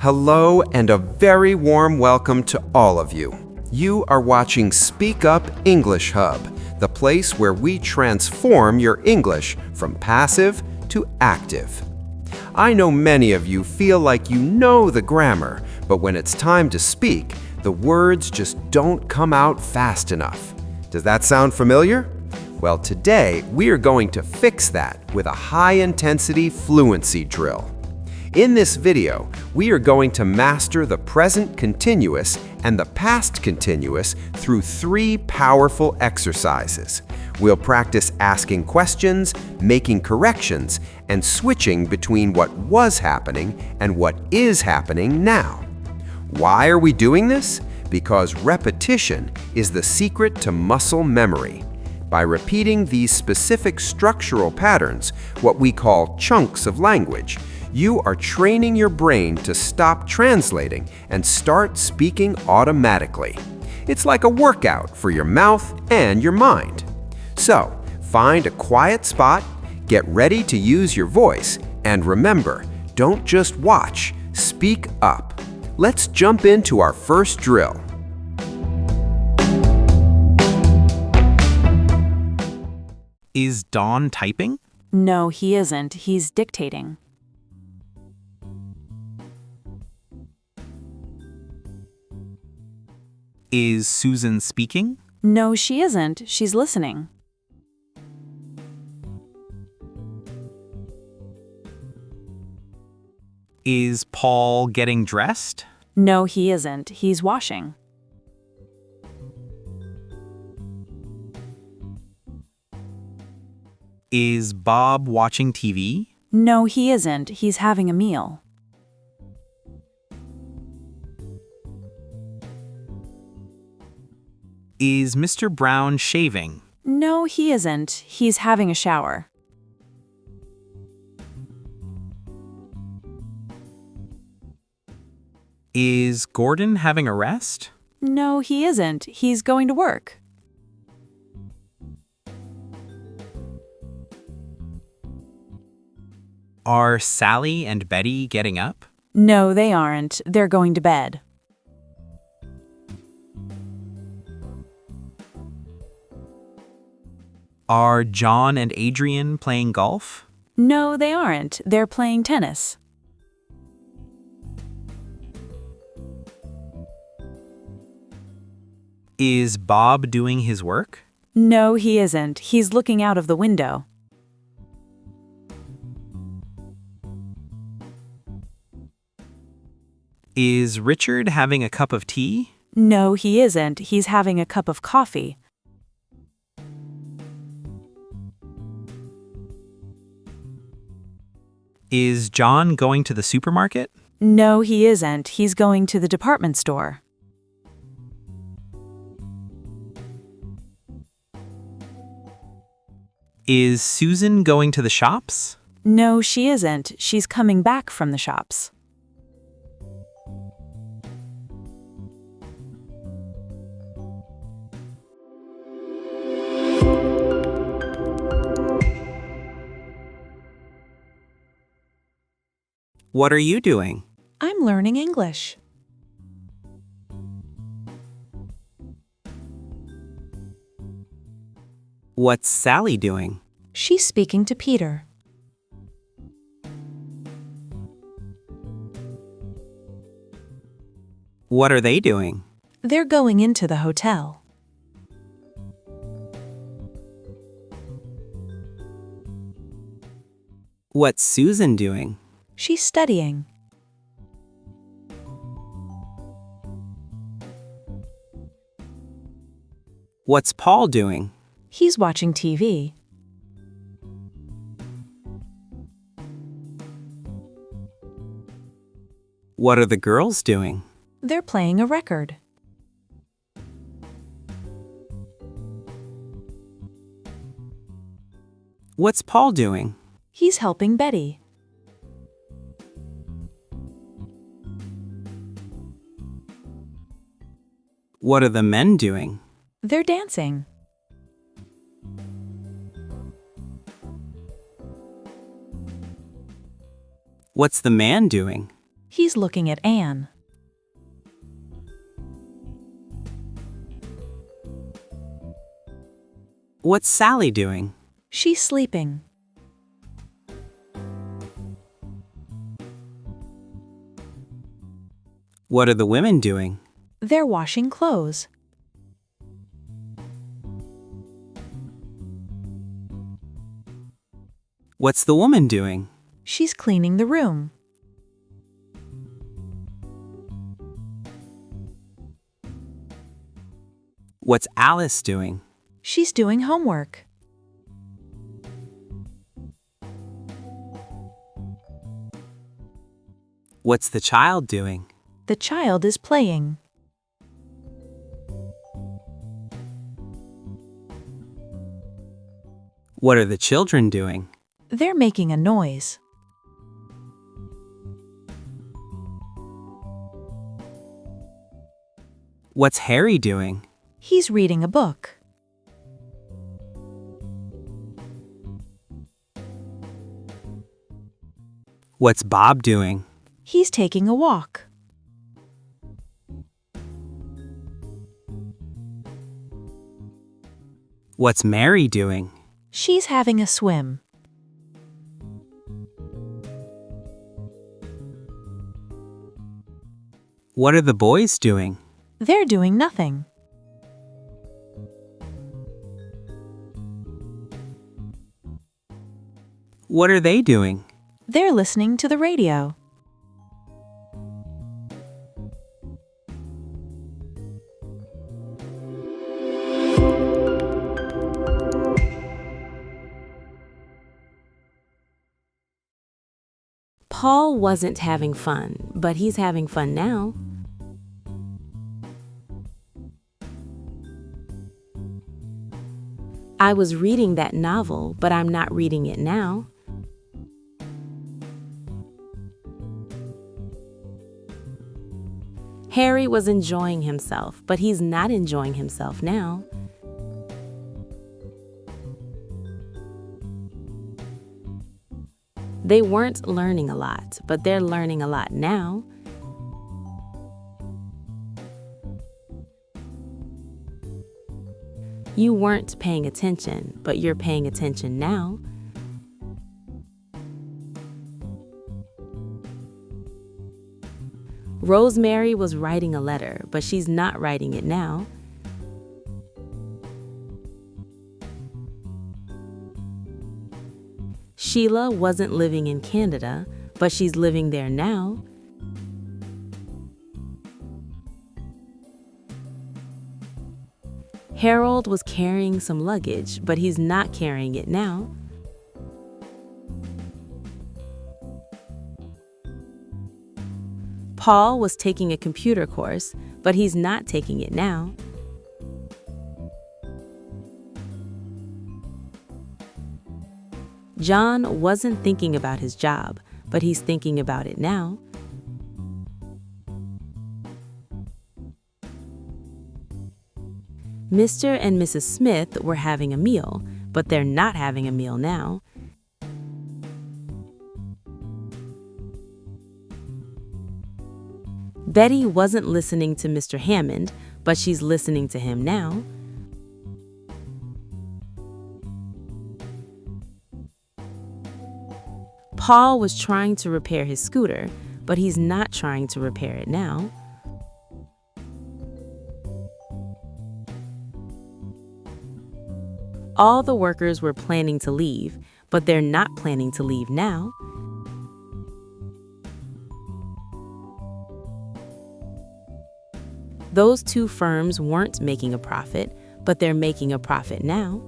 Hello and a very warm welcome to all of you. You are watching Speak Up English Hub, the place where we transform your English from passive to active. I know many of you feel like you know the grammar, but when it's time to speak, the words just don't come out fast enough. Does that sound familiar? Well, today we are going to fix that with a high-intensity fluency drill. In this video, we are going to master the present continuous and the past continuous through 3 powerful exercises. We'll practice asking questions, making corrections, and switching between what was happening and what is happening now. Why are we doing this? Because repetition is the secret to muscle memory. By repeating these specific structural patterns, what we call chunks of language, you are training your brain to stop translating and start speaking automatically. It's like a workout for your mouth and your mind. So, find a quiet spot, get ready to use your voice, and remember, don't just watch, speak up. Let's jump into our first drill. Is Don typing? No, he isn't. He's dictating. Is Susan speaking? No, she isn't. She's listening. Is Paul getting dressed? No, he isn't. He's washing. Is Bob watching TV? No, he isn't. He's having a meal. Is Mr. Brown shaving? No, he isn't. He's having a shower. Is Gordon having a rest? No, he isn't. He's going to work. Are Sally and Betty getting up? No, they aren't. They're going to bed. Are John and Adrian playing golf? No, they aren't. They're playing tennis. Is Bob doing his work? No, he isn't. He's looking out of the window. Is Richard having a cup of tea? No, he isn't. He's having a cup of coffee. Is John going to the supermarket? No, he isn't. He's going to the department store. Is Susan going to the shops? No, she isn't. She's coming back from the shops. What are you doing? I'm learning English. What's Sally doing? She's speaking to Peter. What are they doing? They're going into the hotel. What's Susan doing? She's studying. What's Paul doing? He's watching TV. What are the girls doing? They're playing a record. What's Paul doing? He's helping Betty. What are the men doing? They're dancing. What's the man doing? He's looking at Anne. What's Sally doing? She's sleeping. What are the women doing? They're washing clothes. What's the woman doing? She's cleaning the room. What's Alice doing? She's doing homework. What's the child doing? The child is playing. What are the children doing? They're making a noise. What's Harry doing? He's reading a book. What's Bob doing? He's taking a walk. What's Mary doing? She's having a swim. What are the boys doing? They're doing nothing. What are they doing? They're listening to the radio. Paul wasn't having fun, but he's having fun now. I was reading that novel, but I'm not reading it now. Harry was enjoying himself, but he's not enjoying himself now. They weren't learning a lot, but they're learning a lot now. You weren't paying attention, but you're paying attention now. Rosemary was writing a letter, but she's not writing it now. Sheila wasn't living in Canada, but she's living there now. Harold was carrying some luggage, but he's not carrying it now. Paul was taking a computer course, but he's not taking it now. John wasn't thinking about his job, but he's thinking about it now. Mr. and Mrs. Smith were having a meal, but they're not having a meal now. Betty wasn't listening to Mr. Hammond, but she's listening to him now. Paul was trying to repair his scooter, but he's not trying to repair it now. All the workers were planning to leave, but they're not planning to leave now. Those two firms weren't making a profit, but they're making a profit now.